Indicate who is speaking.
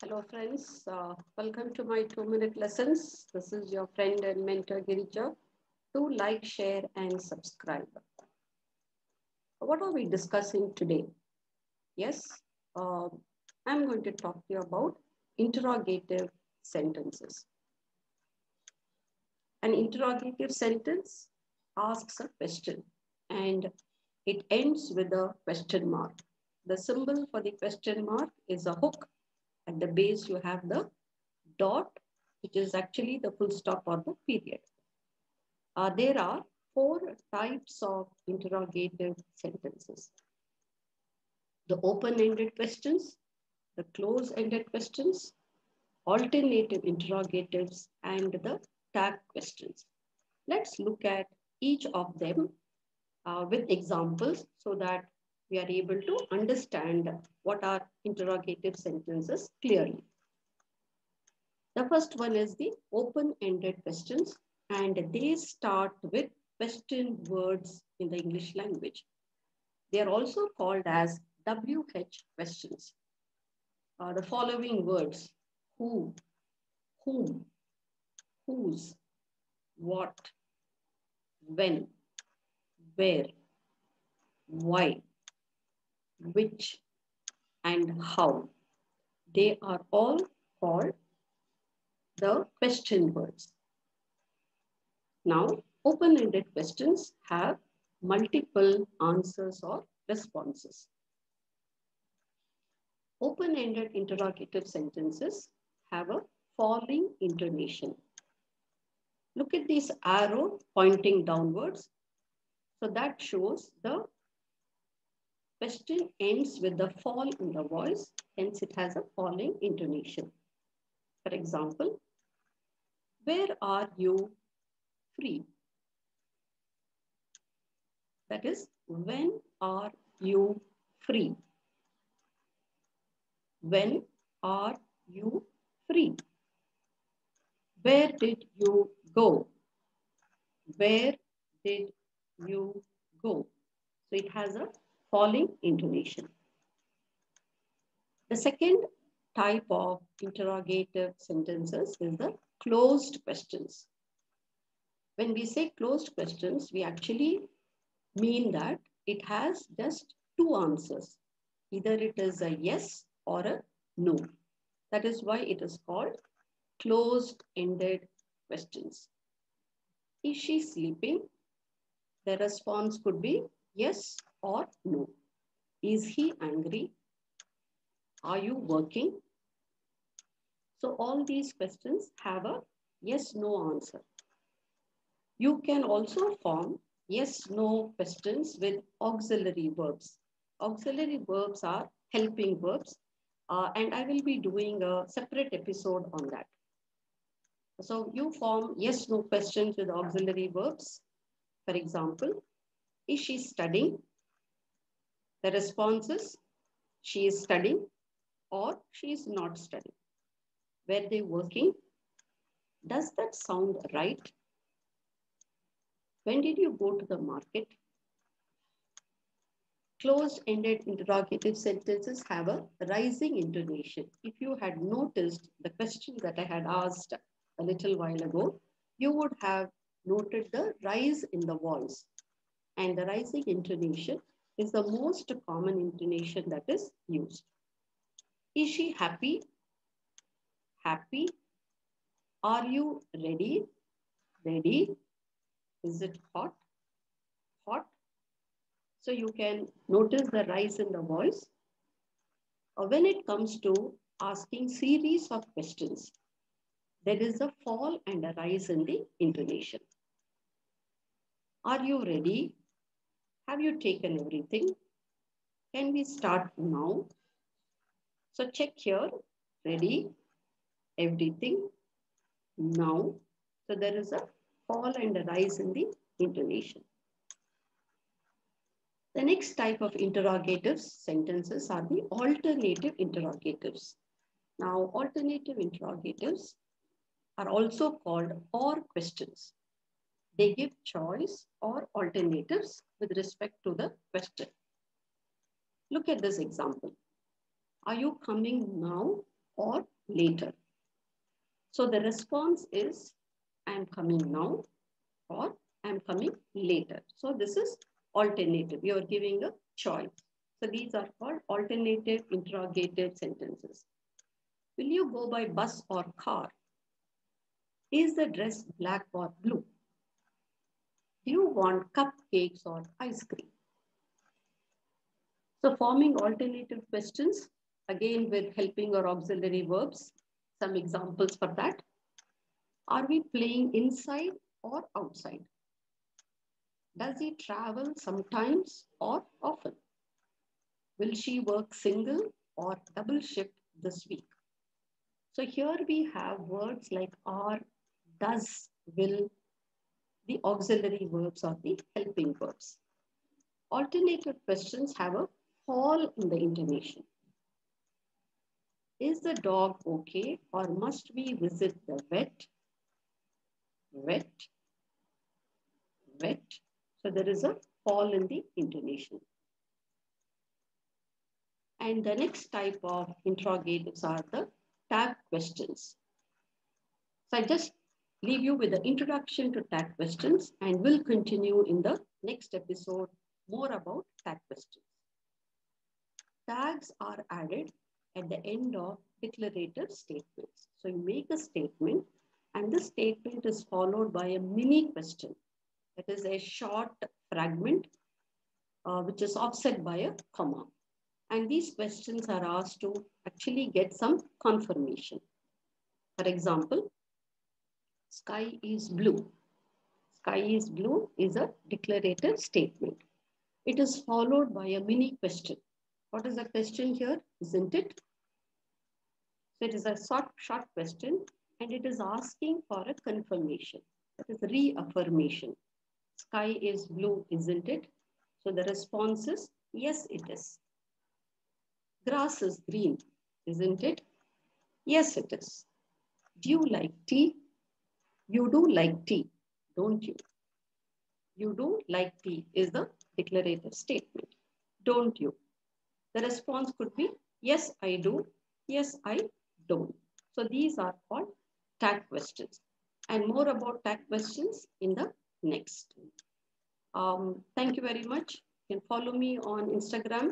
Speaker 1: Hello friends, welcome to my 2-minute lessons. This is your friend and mentor Girija. Do like, share and subscribe. What are we discussing today? Yes, uh, I'm going to talk to you about interrogative sentences. An interrogative sentence asks a question and it ends with a question mark. The symbol for the question mark is a hook. At the base you have the dot, which is actually the full stop or the period. There are 4 types of interrogative sentences. The open-ended questions, the close-ended questions, alternative interrogatives, and the tag questions. Let's look at each of them with examples so that we are able to understand what are interrogative sentences clearly. The first one is the open-ended questions, and they start with question words in the English language. They are also called as WH questions. The following words: who, whom, whose, what, when, where, why, which, and how. They are all called the question words. Now, open-ended questions have multiple answers or responses. Open-ended interrogative sentences have a falling intonation. Look at this arrow pointing downwards. So that shows the question ends with the fall in the voice, hence it has a falling intonation. For example, where are you free? That is, when are you free? When are you free? Where did you go? Where did you go? So it has a falling intonation. The second type of interrogative sentences is the closed questions. When we say closed questions, we actually mean that it has just 2 answers. Either it is a yes or a no. That is why it is called closed-ended questions. Is she sleeping? The response could be yes or no. Is he angry? Are you working? So all these questions have a yes-no answer. You can also form yes-no questions with auxiliary verbs. Auxiliary verbs are helping verbs, and I will be doing a separate episode on that. So you form yes-no questions with auxiliary verbs. For example, is she studying? The response is she is studying or she is not studying. Were they working? Does that sound right? When did you go to the market? Closed-ended interrogative sentences have a rising intonation. If you had noticed the question that I had asked a little while ago, you would have noted the rise in the voice. And the rising intonation is the most common intonation that is used. Is she happy? Happy. Are you ready? Ready. Is it hot? Hot. So you can notice the rise in the voice. When it comes to asking series of questions, there is a fall and a rise in the intonation. Are you ready? Have you taken everything? Can we start now? So check here, ready, everything, now. So there is a fall and a rise in the intonation. The next type of interrogative sentences are the alternative interrogatives. Now, alternative interrogatives are also called or questions. They give choice or alternatives with respect to the question. Look at this example. Are you coming now or later. So the response is, I'm coming now or I'm coming later. So this is alternative. You're giving a choice. So these are called alternative interrogative sentences. Will you go by bus or car? Is the dress black or blue? Do you want cupcakes or ice cream? So forming alternative questions, again with helping or auxiliary verbs. Some examples for that. Are we playing inside or outside? Does he travel sometimes or often? Will she work single or double shift this week? So here we have words like are, does, will, the auxiliary verbs or the helping verbs. Alternative questions have a fall in the intonation. Is the dog okay or must we visit the vet? Vet, vet. So there is a fall in the intonation. And the next type of interrogatives are the tag questions. So I just leave you with the introduction to tag questions and we'll continue in the next episode more about tag questions. Tags are added at the end of declarative statements. So you make a statement and the statement is followed by a mini question. That is a short fragment which is offset by a comma. And these questions are asked to actually get some confirmation. For example, sky is blue. Sky is blue is a declarative statement. It is followed by a mini question. What is the question here? Isn't it? So it is a short question and it is asking for a confirmation. That is reaffirmation. Sky is blue, isn't it? So the response is, yes, it is. Grass is green, isn't it? Yes, it is. Do you like tea? You do like tea, don't you? You do like tea is the declarative statement. Don't you? The response could be, yes, I do. Yes, I don't. So these are called tag questions. And more about tag questions in the next. Thank you very much. You can follow me on Instagram